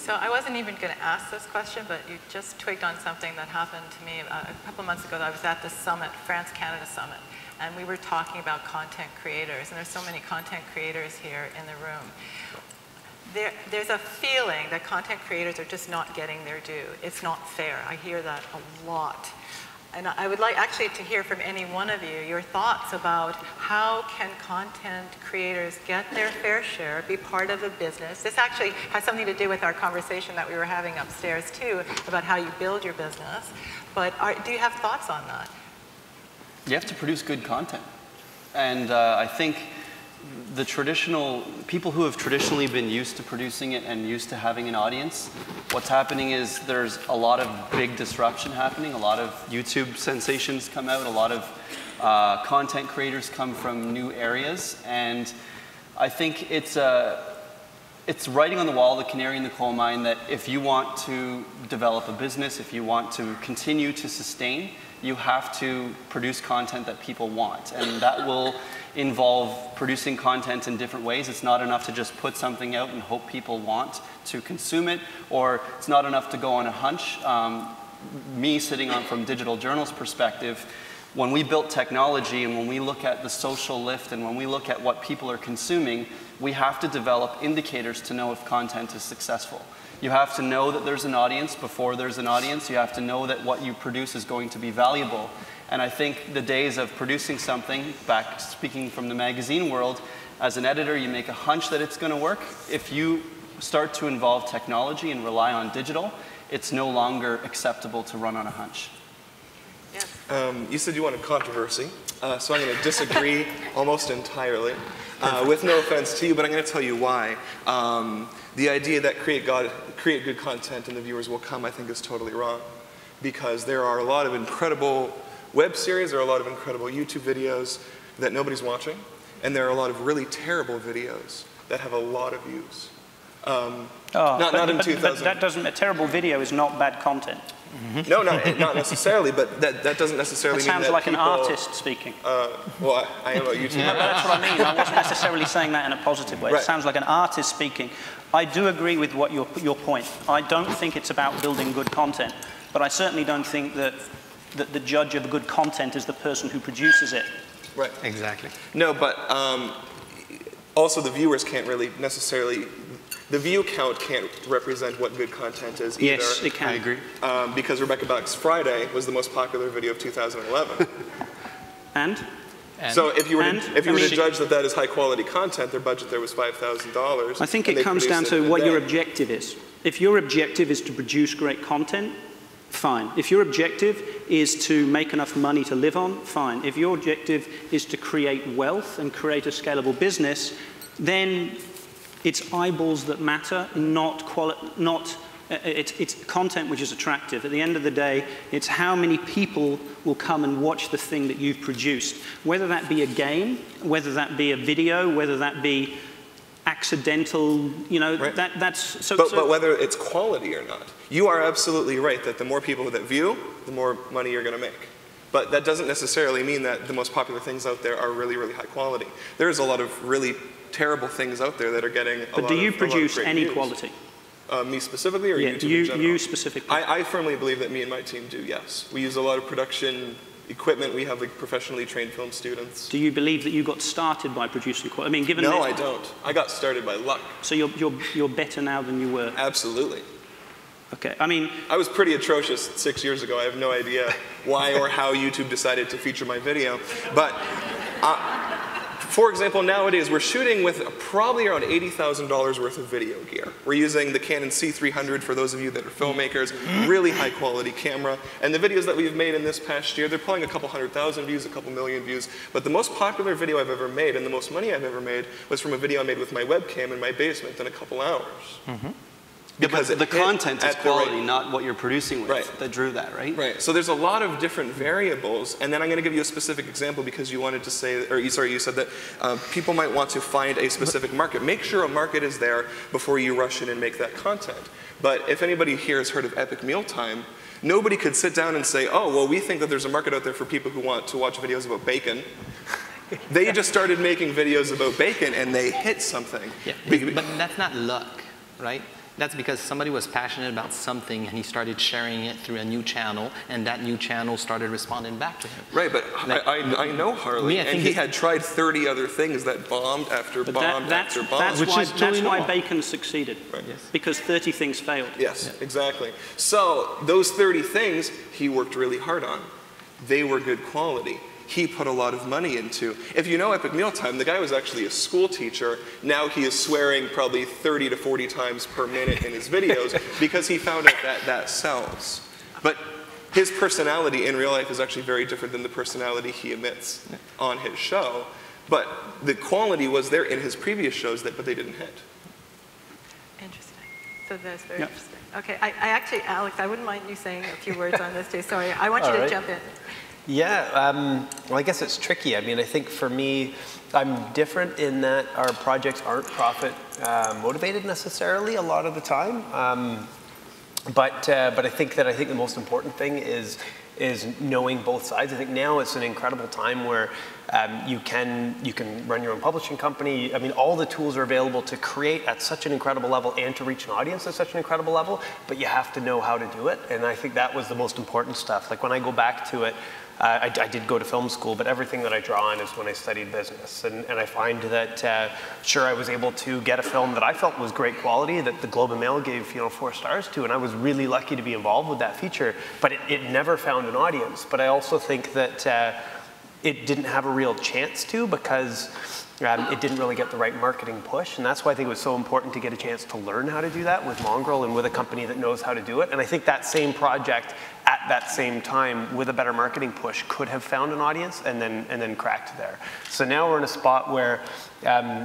So I wasn't even going to ask this question, but you just twigged on something that happened to me a couple of months ago. I was at the summit, France-Canada Summit, and we were talking about content creators, and there's so many content creators here in the room. There's a feeling that content creators are just not getting their due. It's not fair. I hear that a lot. And I would like actually to hear from any one of you your thoughts about how can content creators get their fair share, be part of a business. This actually has something to do with our conversation that we were having upstairs too, about how you build your business. But do you have thoughts on that? You have to produce good content. And I think the traditional, people who have traditionally been used to producing it and used to having an audience, what's happening is there's a lot of big disruption happening, a lot of YouTube sensations come out, a lot of content creators come from new areas, and I think it's writing on the wall, the canary in the coal mine, that if you want to develop a business, if you want to continue to sustain, you have to produce content that people want, and that will involve producing content in different ways. It's not enough to just put something out and hope people want to consume it, or it's not enough to go on a hunch. Me sitting on from Digital Journal's perspective, when we built technology and when we look at the social lift and when we look at what people are consuming, we have to develop indicators to know if content is successful. You have to know that there's an audience before there's an audience. You have to know that what you produce is going to be valuable. And I think the days of producing something, back speaking from the magazine world, as an editor, you make a hunch that it's going to work. If you start to involve technology and rely on digital, it's no longer acceptable to run on a hunch. Yes. You said you wanted controversy, so I'm going to disagree almost entirely. With no offense to you, but I'm going to tell you why. The idea that create good content and the viewers will come, I think, is totally wrong. Because there are a lot of incredible web series, there are a lot of incredible YouTube videos that nobody's watching, and there are a lot of really terrible videos that have a lot of views. Not in 2000. But that doesn't, a terrible video is not bad content. Mm-hmm. No, not necessarily, but that doesn't necessarily mean that sounds like people, an artist speaking. Well, I am a YouTuber. No, that's what I mean. I wasn't necessarily saying that in a positive way. Right. It sounds like an artist speaking. I do agree with what your point. I don't think it's about building good content, but I certainly don't think that the judge of good content is the person who produces it. Right. Exactly. No, but also the viewers can't really necessarily, the view count can't represent what good content is either. Yes, it can. I agree. Because Rebecca Black's Friday was the most popular video of 2011. And? So if you were to judge that is high quality content, their budget there was $5,000. I think it comes down to what your objective is. If your objective is to produce great content, fine. If your objective is to make enough money to live on, fine. If your objective is to create wealth and create a scalable business, then it's eyeballs that matter, it's content which is attractive. At the end of the day, it's how many people will come and watch the thing that you've produced. Whether that be a game, whether that be a video, whether that be accidental, you know, right. that's... But whether it's quality or not, you are absolutely right that the more people that view, the more money you're going to make. But that doesn't necessarily mean that the most popular things out there are really, really high quality. There's a lot of really terrible things out there that are getting a lot of But do you produce any views. quality? Me specifically, or YouTube in general? You specifically. I firmly believe that me and my team do, yes. We use a lot of production equipment. We have like professionally trained film students. Do you believe that you got started by producing quality? I mean, given No, I don't. I got started by luck. So you're better now than you were? Absolutely. Okay, I mean... I was pretty atrocious 6 years ago. I have no idea why or how YouTube decided to feature my video. But, for example, nowadays we're shooting with probably around $80,000 worth of video gear. We're using the Canon C300 for those of you that are filmmakers, really high quality camera. And the videos that we've made in this past year, they're pulling a couple 100,000 views, a couple million views. But the most popular video I've ever made and the most money I've ever made was from a video I made with my webcam in my basement in a couple hours. Mm-hmm. Because the content is quality, not what you're producing with, right. that drew that, right? Right. So there's a lot of different variables, and then I'm going to give you a specific example because you wanted to say, or you said that people might want to find a specific market. Make sure a market is there before you rush in and make that content. But if anybody here has heard of Epic Mealtime, nobody could sit down and say, oh, well, we think that there's a market out there for people who want to watch videos about bacon. They just started making videos about bacon, and they hit something. Yeah, but that's not luck, right? That's because somebody was passionate about something and he started sharing it through a new channel, and that new channel started responding back to him. Right, but I know Harley, and he had tried 30 other things that bombed after bomb after bomb. That's why Bacon succeeded, right. Yes. because 30 things failed. Yes, exactly. So those 30 things he worked really hard on. They were good quality. He put a lot of money into. If you know Epic Mealtime, the guy was actually a school teacher. Now he is swearing probably 30 to 40 times per minute in his videos because he found out that that sells. But his personality in real life is actually very different than the personality he emits on his show. But the quality was there in his previous shows, but they didn't hit. Interesting. So that's very interesting. Okay, I actually, Alex, I wouldn't mind you saying a few words on this too. Sorry, I want you to jump in. Yeah, well, I guess it's tricky. I mean, I think for me, I'm different in that our projects aren't profit motivated necessarily a lot of the time. But I think the most important thing is knowing both sides. I think now it's an incredible time where you can run your own publishing company. I mean, all the tools are available to create at such an incredible level and to reach an audience at such an incredible level, but you have to know how to do it. And I think that was the most important stuff. Like when I go back to it, I did go to film school, but everything that I draw on is when I studied business. And I find that, sure, I was able to get a film that I felt was great quality, that the Globe and Mail gave 4 stars to, and I was really lucky to be involved with that feature, but it never found an audience. But I also think that it didn't have a real chance to, because it didn't really get the right marketing push, and that's why I think it was so important to get a chance to learn how to do that with Mongrel and with a company that knows how to do it. And I think that same project at that same time with a better marketing push could have found an audience and then cracked there. So now we're in a spot where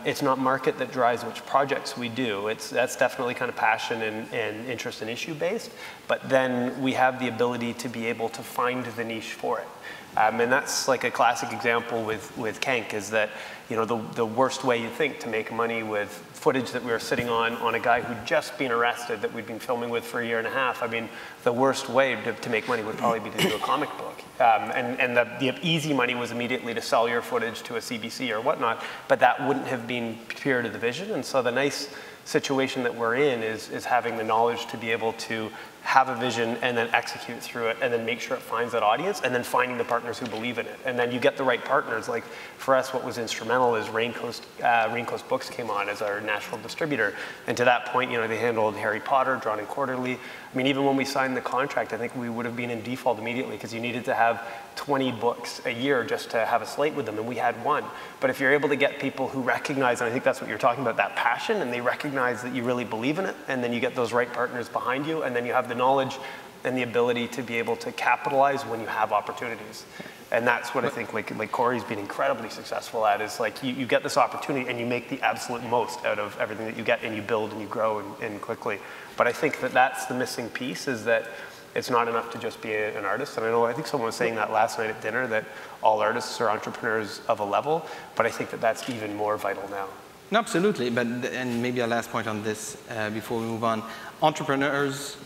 it's not market that drives which projects we do. That's definitely kind of passion and interest and issue based, but then we have the ability to be able to find the niche for it. And that's like a classic example with Kank, is that the worst way you think to make money with footage that we were sitting on a guy who'd just been arrested that we'd been filming with for 1.5 years. I mean, the worst way to make money would probably be to do a comic book. And the easy money was immediately to sell your footage to a CBC or whatnot, but that wouldn't have been pure to the vision. And so the nice situation that we're in is having the knowledge to be able to have a vision and then execute through it and then make sure it finds that audience and then finding the partners who believe in it. And then you get the right partners. Like for us, what was instrumental is Raincoast Books came on as our national distributor. And to that point, they handled Harry Potter, Drawn and Quarterly. I mean, even when we signed the contract, I think we would have been in default immediately because you needed to have 20 books a year just to have a slate with them, and we had 1. But if you're able to get people who recognize, and I think that's what you're talking about, that passion, and they recognize that you really believe in it, and then you get those right partners behind you, and then you have the knowledge and the ability to be able to capitalize when you have opportunities. And that's what I think like Corey's been incredibly successful at, is like you get this opportunity and you make the absolute most out of everything that you get, and you build and you grow and quickly. But I think that's the missing piece, is that it's not enough to just be an artist. And I think someone was saying that last night at dinner, that all artists are entrepreneurs of a level, but I think that's even more vital now. No, absolutely, and maybe a last point on this before we move on. Entrepreneurs,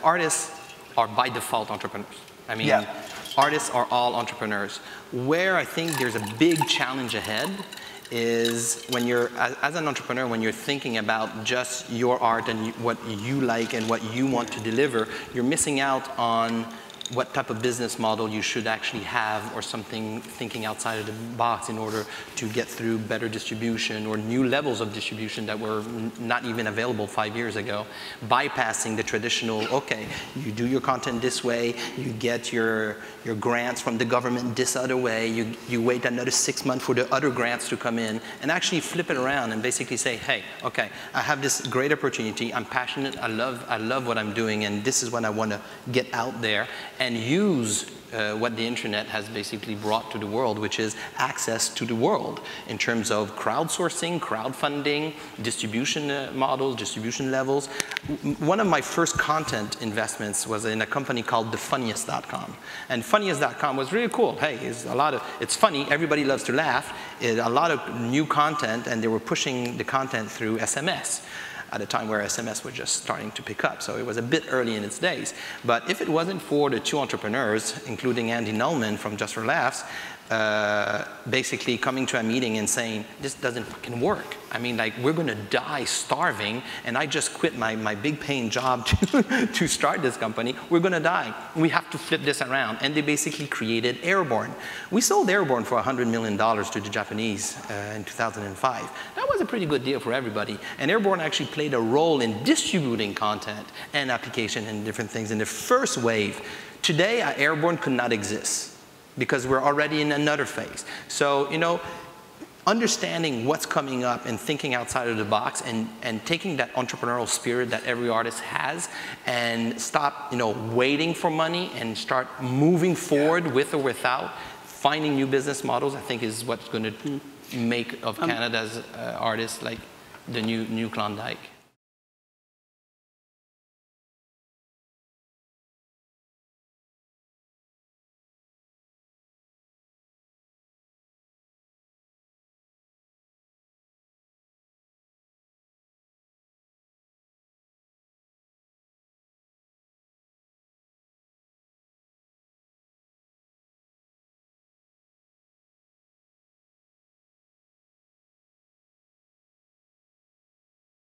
artists are by default entrepreneurs. I mean, artists are all entrepreneurs. Where I think there's a big challenge ahead is when you're, as an entrepreneur, when you're thinking about just your art and what you like and what you want to deliver, you're missing out on what type of business model you should actually have, or something thinking outside of the box in order to get through better distribution or new levels of distribution that were not even available 5 years ago. Bypassing the traditional, okay, you do your content this way, you get your grants from the government this other way, you wait another 6 months for the other grants to come in, and actually flip it around and basically say, hey, okay, I have this great opportunity, I'm passionate, I love what I'm doing, and this is what I want to get out there, and use what the internet has basically brought to the world, which is access to the world in terms of crowdsourcing, crowdfunding, distribution models, distribution levels. One of my first content investments was in a company called thefunniest.com. And funniest.com was really cool. Hey, it's funny, everybody loves to laugh, a lot of new content, and they were pushing the content through SMS at a time where SMS was just starting to pick up. So it was a bit early in its days. But if it wasn't for the 2 entrepreneurs, including Andy Nullman from Just for Laughs, basically coming to a meeting and saying, this doesn't fucking work. I mean, like, we're going to die starving, and I just quit my big paying job to start this company. We're going to die. We have to flip this around. And they basically created Airborne. We sold Airborne for $100 million to the Japanese in 2005. That was a pretty good deal for everybody. And Airborne actually played a role in distributing content and application and different things in the first wave. Today, Airborne could not exist, because we're already in another phase. So, you know, understanding what's coming up and thinking outside of the box and taking that entrepreneurial spirit that every artist has and stop, you know, waiting for money and start moving forward with or without, finding new business models, I think is what's going to make of Canada's artists like the new Klondike.